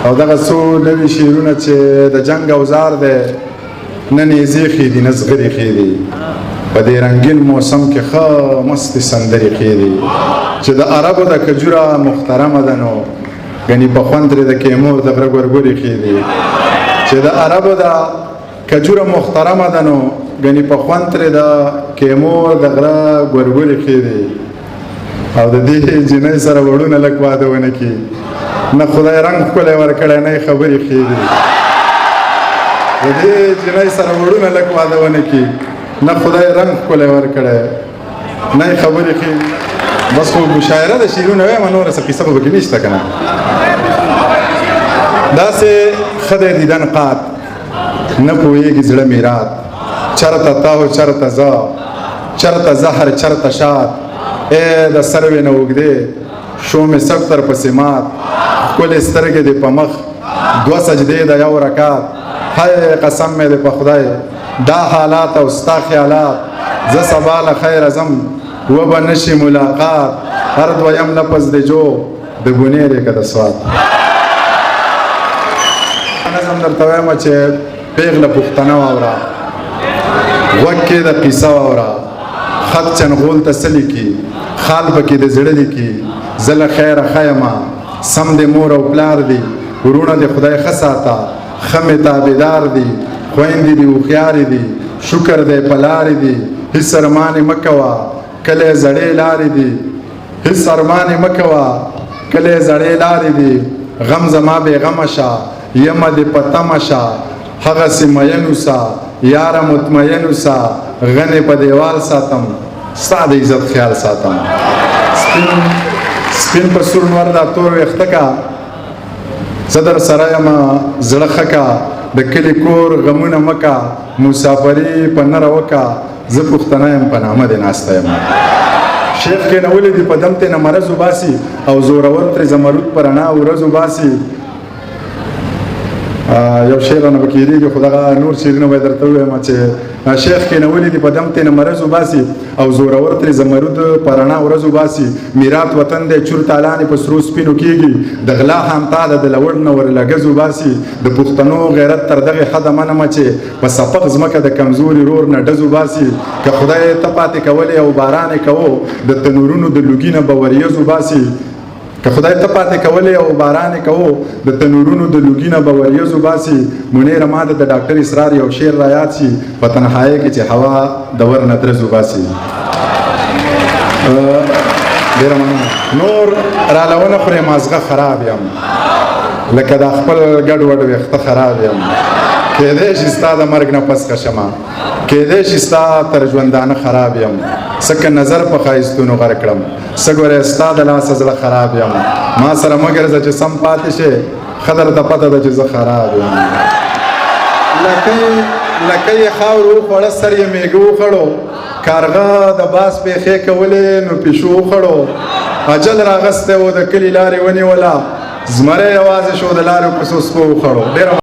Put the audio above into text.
او دغه څو نوي شعرونه چې د جنگ اوزار دی نه نیزې ښې دي نه زغرې ښې دي په دې رنګین موسم کې ښه مستې سندرې ښې دي چې د عربو د کجوره محترمه ده نو ګنې په خوند ترې د کیمور د غره ګورګورې ښې دي چې د عربو د کجوره محترمه ده نو ګنې په خوند ترې د کیمور د غره ګورګورې ښې دي او د دې جنۍ سره وړونه لږ واده ونه کړي نه خدای رنګ ښکلی ورکړی نه یې خبرې ښې دي د دې جنۍ سره وړونه لږ واده ونه کړي نه خدای رنګ ښکلی ورکړی نه یې خبرې ښې دي بس خو مشاعره د شعرونه وایم نوره څه قیصه به پکې نشته که نه داسې ښه دی دیدن قات نه پوهېږي زړه میرات چرته تا و چرته زه چرته زهر چرته شاد ای د سروې نه اوږدې شو مې سب تر پسې مات ښکلې سترګې دې په مخ دوه سجدې د یو رکات هی قسم مې دې په خدای دا حالات او ستا خیالات زه سبا له خیره ځم وبه نشي ملاقات هر دویم لفظ دې جو د ګونېرې که د سوات نظم درته وایم چې پیغله پوښتنه واوره غوږ کې د قیصه واوره خط چنغول ته څه لیکي خال پکې د زړه لیکي زه له خیره ښه یمه سم د مور او پلار دي ورونه د خدای ښه ساته ښه مې تابعدار دي خویندې دي هوښیارې دي شکر دی په لارې دي هېڅ ارمان یې مه کوه کلی زړې لارې دي هېڅ ارمان یې مه کوه کلی زړې لارې دي غم زما بېغمه شه یمه دې په تمه شه هغسې مین اوسه یاره مطمئن اوسه غنې په دیوال ساتم ستا د عزت خیال ساتم سپین په سور نور دا تور ویښته کا زه در سره یمه زړه ښه کا د کلي کور غمونه مه کا مسافري په نره وکه زه پښتنه یم په نامه دې ناسته یم شیخ کېنولی دي په دم تې نه مرض وباسي او زورور ترې زمرود په رڼا ورځ وباسي یو شعر رانه پکې هېرېږي خو دغه نور شعرونه به یې درته ووایم چې شیخ کېنولی دي په دم تې نه مرض وباسي او زورور ترې زمرود په رڼا ورځ وباسي میرات وطن دی چور تالانې په سرو سپینو کېږي د غلا همتا ده د لوړ نه ورلګز وباسي د پښتنو غیرت تر دغې حده منمه چې په سپق ځمکه د کمزوري رور نه ډز وباسي که خدای ته پاتې کولی او باران یې کوو د تنورونو د لوګي نه به وریځ وباسي که خدای ته پاتې کولی او باران یې کوو د تنورونو د لوګي نه به وریځ وباسي منیره ما د ډاکټر اسرار یو شعر رایاد شي په تنهایۍ کې چې هوا د ور نه درز وباسي ډېره مننه نور راله ونه خورې مازغه خراب یم لکه دا خپل ګډ وډ ویښته خراب یم کېدی شي ستا د مرګ نه پس ښه شمه کېدی شي ستا تر ژوندانه خراب یم څه که نظر په ښایستونو غر کړم څه ګورې ستا د لاسه زړه خراب یم ما سره مه ګرځه چې سم پاتې شې ښه درته پته ده چې زه خراب یم لکۍ یې خاورو وخوړه سر یې میږه وخوړو کارغه د باز پېښې کولې نو پیشو وخوړو اجل راغستی و د کلي لارې ونیوله زمری یوازې شو د لارې په څو سپو وخوړو